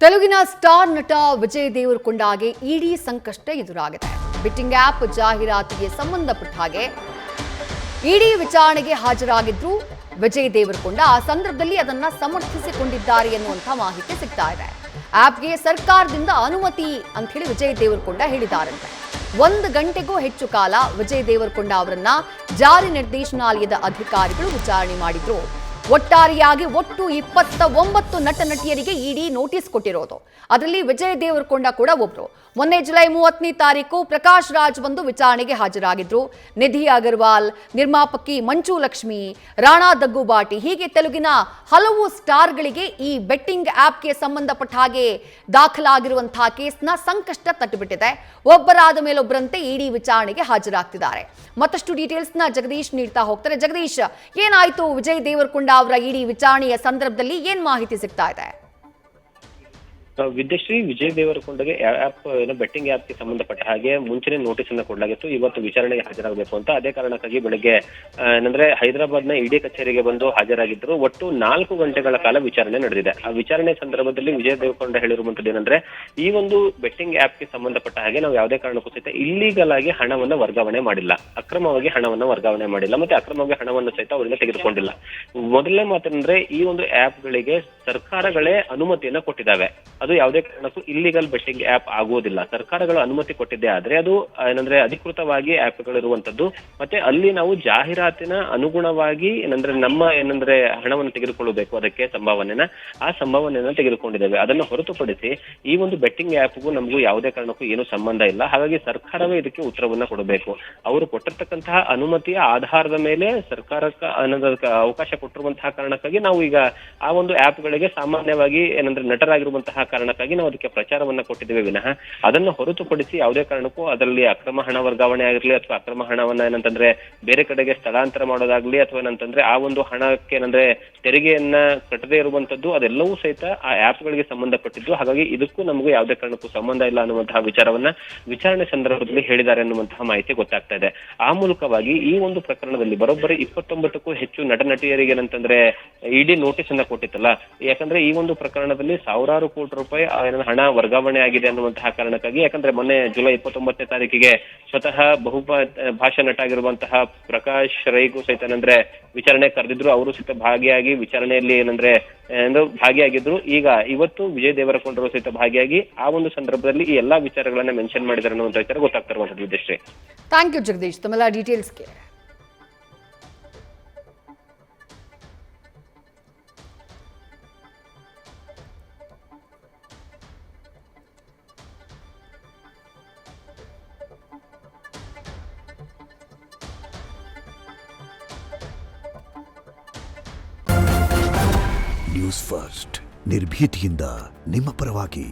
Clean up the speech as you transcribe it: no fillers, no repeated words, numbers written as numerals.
ತೆಲುಗಿನ ಸ್ಟಾರ್ ನಟ ವಿಜಯ್ ದೇವರಕೊಂಡಗೆ ಇಡಿ ಸಂಕಷ್ಟ ಎದುರಾಗಿದೆ. ಬೆಟ್ಟಿಂಗ್ ಆಪ್ ಜಾಹೀರಾತಿಗೆ ಸಂಬಂಧಪಟ್ಟ ಹಾಗೆ ಇಡಿ ವಿಚಾರಣೆಗೆ ಹಾಜರಾಗಿದ್ರು ವಿಜಯ್ ದೇವರಕೊಂಡ ಆ ಸಂದರ್ಭದಲ್ಲಿ ಅದನ್ನ ಸಮರ್ಥಿಸಿಕೊಂಡಿದ್ದಾರೆ ಎನ್ನುವಂತ ಮಾಹಿತಿ ಸಿಗ್ತಾ ಇದೆ. ಆಪ್ಗೆ ಸರ್ಕಾರದಿಂದ ಅನುಮತಿ ಅಂತ ಹೇಳಿ ವಿಜಯ್ ದೇವರಕೊಂಡ ಹೇಳಿದಾರಂತೆ. 1 ಗಂಟೆಗೂ ಹೆಚ್ಚು ಕಾಲ ವಿಜಯ್ ದೇವರಕೊಂಡ ಅವರನ್ನ ಜಾರಿ ನಿರ್ದೇಶನಾಲಯದ ಅಧಿಕಾರಿಗಳು ವಿಚಾರಣೆ ಮಾಡಿದ್ರು. ಒಟ್ಟಾರೆಯಾಗಿ 29 ನಟ ನಟಿಯರಿಗೆ ಇಡಿ ನೋಟಿಸ್ ಕೊಟ್ಟಿರೋದು. ಅದರಲ್ಲಿ ವಿಜಯ್ ದೇವರಕೊಂಡ ಕೂಡ ಒಬ್ರು. ಮೊನ್ನೆ ಜುಲೈ 30ನೇ ತಾರೀಕು ಪ್ರಕಾಶ್ ರಾಜ್ ಬಂದು ವಿಚಾರಣೆಗೆ ಹಾಜರಾಗಿದ್ರು. ನಿಧಿ ಅಗರ್ವಾಲ್, ನಿರ್ಮಾಪಕಿ ಮಂಜು ಲಕ್ಷ್ಮಿ, ರಾಣಾ ದಗ್ಗುಬಾಟಿ ಹೀಗೆ ತೆಲುಗಿನ ಹಲವು ಸ್ಟಾರ್ಗಳಿಗೆ ಈ ಬೆಟ್ಟಿಂಗ್ ಆಪ್ಗೆ ಸಂಬಂಧಪಟ್ಟ ಹಾಗೆ ದಾಖಲಾಗಿರುವಂತಹ ಕೇಸ್ನ ಸಂಕಷ್ಟ ತಟ್ಟುಬಿಟ್ಟಿದೆ. ಒಬ್ಬರಾದ ಮೇಲೊಬ್ಬರಂತೆ ಇಡಿ ವಿಚಾರಣೆಗೆ ಹಾಜರಾಗ್ತಿದ್ದಾರೆ. ಮತ್ತಷ್ಟು ಡೀಟೇಲ್ಸ್ನ ಜಗದೀಶ್ ನೀಡ್ತಾ ಹೋಗ್ತಾರೆ. ಜಗದೀಶ್, ಏನಾಯ್ತು ವಿಜಯ್ ದೇವರಕೊಂಡ ಅವರ ಇಡಿ ವಿಚಾರಣೆಯ ಸಂದರ್ಭದಲ್ಲಿ ಏನ್ ಮಾಹಿತಿ ಸಿಗ್ತಾ ಇದೆ? ವಿದ್ಯಾಶ್ರೀ, ವಿಜಯ್ ದೇವರಕೊಂಡಗೆ ಆಪ್ ಬೆಟ್ಟಿಂಗ್ ಆಪ್ಗೆ ಸಂಬಂಧಪಟ್ಟ ಹಾಗೆ ಮುಂಚೆನೆ ನೋಟಿಸ್ ಅನ್ನ ಕೊಡಲಾಗಿತ್ತು. ಇವತ್ತು ವಿಚಾರಣೆಗೆ ಹಾಜರಾಗಬೇಕು ಅಂತ. ಅದೇ ಕಾರಣಕ್ಕಾಗಿ ಬೆಳಗ್ಗೆ ಏನಂದ್ರೆ ಹೈದರಾಬಾದ್ನ ಇಡಿ ಕಚೇರಿಗೆ ಬಂದು ಹಾಜರಾಗಿದ್ದರು. ಒಟ್ಟು 4 ಗಂಟೆಗಳ ಕಾಲ ವಿಚಾರಣೆ ನಡೆದಿದೆ. ಆ ವಿಚಾರಣೆ ಸಂದರ್ಭದಲ್ಲಿ ವಿಜಯ್ ದೇವರಕೊಂಡ ಹೇಳಿರುವಂತದ್ದು ಏನಂದ್ರೆ, ಈ ಒಂದು ಬೆಟ್ಟಿಂಗ್ ಆಪ್ಗೆ ಸಂಬಂಧಪಟ್ಟ ಹಾಗೆ ನಾವು ಯಾವುದೇ ಕಾರಣಕ್ಕೂ ಸಹಿತ ಇಲ್ಲೀಗಲ್ ಆಗಿ ಹಣವನ್ನ ವರ್ಗಾವಣೆ ಮಾಡಿಲ್ಲ, ಅಕ್ರಮವಾಗಿ ಹಣವನ್ನ ವರ್ಗಾವಣೆ ಮಾಡಿಲ್ಲ, ಮತ್ತೆ ಅಕ್ರಮವಾಗಿ ಹಣವನ್ನು ಸಹಿತ ಅವರಿಂದ ತೆಗೆದುಕೊಂಡಿಲ್ಲ. ಮೊದಲನೇ ಮಾತಂದ್ರೆ, ಈ ಒಂದು ಆಪ್ಗಳಿಗೆ ಸರ್ಕಾರಗಳೇ ಅನುಮತಿಯನ್ನ ಕೊಟ್ಟಿದ್ದಾವೆ. ಅದು ಯಾವುದೇ ಕಾರಣಕ್ಕೂ ಇಲ್ಲಿಗಲ್ ಬೆಟ್ಟಿಂಗ್ ಆಪ್ ಆಗುವುದಿಲ್ಲ. ಸರ್ಕಾರಗಳು ಅನುಮತಿ ಕೊಟ್ಟಿದ್ದೆ ಆದ್ರೆ ಅದು ಏನಂದ್ರೆ ಅಧಿಕೃತವಾಗಿ ಆಪ್ಗಳಿರುವಂತದ್ದು. ಮತ್ತೆ ಅಲ್ಲಿ ನಾವು ಜಾಹೀರಾತಿನ ಅನುಗುಣವಾಗಿ ನಮ್ಮ ಹಣವನ್ನು ತೆಗೆದುಕೊಳ್ಳಬೇಕು. ಅದಕ್ಕೆ ಆ ಸಂಭಾವನೆಯನ್ನ ತೆಗೆದುಕೊಂಡಿದ್ದೇವೆ. ಅದನ್ನು ಹೊರತುಪಡಿಸಿ ಈ ಒಂದು ಬೆಟ್ಟಿಂಗ್ ಆಪ್ಗೂ ನಮಗೂ ಯಾವುದೇ ಕಾರಣಕ್ಕೂ ಏನು ಸಂಬಂಧ ಇಲ್ಲ. ಹಾಗಾಗಿ ಸರ್ಕಾರವೇ ಇದಕ್ಕೆ ಉತ್ತರವನ್ನ ಕೊಡಬೇಕು. ಅವರು ಕೊಟ್ಟಿರ್ತಕ್ಕಂತಹ ಅನುಮತಿಯ ಆಧಾರದ ಮೇಲೆ ಸರ್ಕಾರಕ್ಕೆ ಅವಕಾಶ ಕೊಟ್ಟಿರುವಂತಹ ಕಾರಣಕ್ಕಾಗಿ ನಾವು ಈಗ ಆ ಒಂದು ಆಪ್ಗಳಿಗೆ ಸಾಮಾನ್ಯವಾಗಿ ನಟರಾಗಿರುವಂತಹ ಕಾರಣಕ್ಕಾಗಿ ನಾವು ಅದಕ್ಕೆ ಪ್ರಚಾರವನ್ನ ಕೊಟ್ಟಿದ್ದೇವೆ ವಿನಃ ಅದನ್ನು ಹೊರತುಪಡಿಸಿ ಯಾವುದೇ ಕಾರಣಕ್ಕೂ ಅದರಲ್ಲಿ ಅಕ್ರಮ ಹಣ ವರ್ಗಾವಣೆ ಆಗಿರ್ಲಿ ಅಥವಾ ಅಕ್ರಮ ಹಣವನ್ನ ಬೇರೆ ಕಡೆಗೆ ಸ್ಥಳಾಂತರ ಮಾಡೋದಾಗ್ಲಿ ಅಥವಾ ಆ ಒಂದು ಹಣಕ್ಕೆ ತೆರಿಗೆಯನ್ನ ಕಟ್ಟದೇ ಇರುವಂತದ್ದು ಅದೆಲ್ಲವೂ ಸಹಿತ ಆ ಆಪ್ಗಳಿಗೆ ಸಂಬಂಧಪಟ್ಟಿದ್ದು. ಹಾಗಾಗಿ ಇದಕ್ಕೂ ನಮಗೂ ಯಾವುದೇ ಕಾರಣಕ್ಕೂ ಸಂಬಂಧ ಇಲ್ಲ ಅನ್ನುವಂತಹ ವಿಚಾರವನ್ನ ವಿಚಾರಣೆ ಸಂದರ್ಭದಲ್ಲಿ ಹೇಳಿದ್ದಾರೆ ಅನ್ನುವಂತಹ ಮಾಹಿತಿ ಗೊತ್ತಾಗ್ತಾ ಇದೆ. ಆ ಮೂಲಕವಾಗಿ ಈ ಒಂದು ಪ್ರಕರಣದಲ್ಲಿ ಬರೋಬ್ಬರಿ 29ಕ್ಕೂ ಹೆಚ್ಚು ನಟ ನಟಿಯರಿಗೆ ಇಡಿ ನೋಟಿಸ್ ಅನ್ನ ಕೊಟ್ಟಿತ್ತಲ್ಲ. ಯಾಕಂದ್ರೆ ಈ ಒಂದು ಪ್ರಕರಣದಲ್ಲಿ ಸಾವಿರಾರು ಕೋಟಿ ರೂಪಾಯಿ ಹಣ ವರ್ಗಾವಣೆ ಆಗಿದೆ ಅನ್ನುವಂತಹ ಕಾರಣಕ್ಕಾಗಿ, ಯಾಕಂದ್ರೆ ಮೊನ್ನೆ ಜುಲೈ 29ನೇ ತಾರೀಕಿಗೆ ಸ್ವತಃ ಭಾಷಾ ನಟ ಆಗಿರುವಂತಹ ಪ್ರಕಾಶ್ ರೈಗೂ ಸಹಿತ ವಿಚಾರಣೆ ಕರೆದಿದ್ರು. ಅವರು ಸಹಿತ ಭಾಗಿಯಾಗಿ ವಿಚಾರಣೆಯಲ್ಲಿ ಭಾಗಿಯಾಗಿದ್ರು. ಈಗ ಇವತ್ತು ವಿಜಯ್ ದೇವರಕೊಂಡರು ಸಹಿತ ಭಾಗಿಯಾಗಿ ಆ ಒಂದು ಸಂದರ್ಭದಲ್ಲಿ ಈ ಎಲ್ಲಾ ವಿಚಾರಗಳನ್ನ ಮೆನ್ಷನ್ ಮಾಡಿದ್ದಾರೆ ಅನ್ನುವಂತ ವಿಚಾರ ಗೊತ್ತಾಗ್ತಾ ಇರುವಂತದ್ದು. ವಿದ್ಯಾಶ್ರೀ, ಥ್ಯಾಂಕ್ ಯು ಜಗದೀಶ್, ತಮ್ಮೆಲ್ಲ ಡೀಟೇಲ್ಸ್ಗೆ. ನ್ಯೂಸ್ ಫಸ್ಟ್, ನಿರ್ಭೀತಿಯಿಂದ ನಿಮ್ಮ ಪರವಾಗಿ.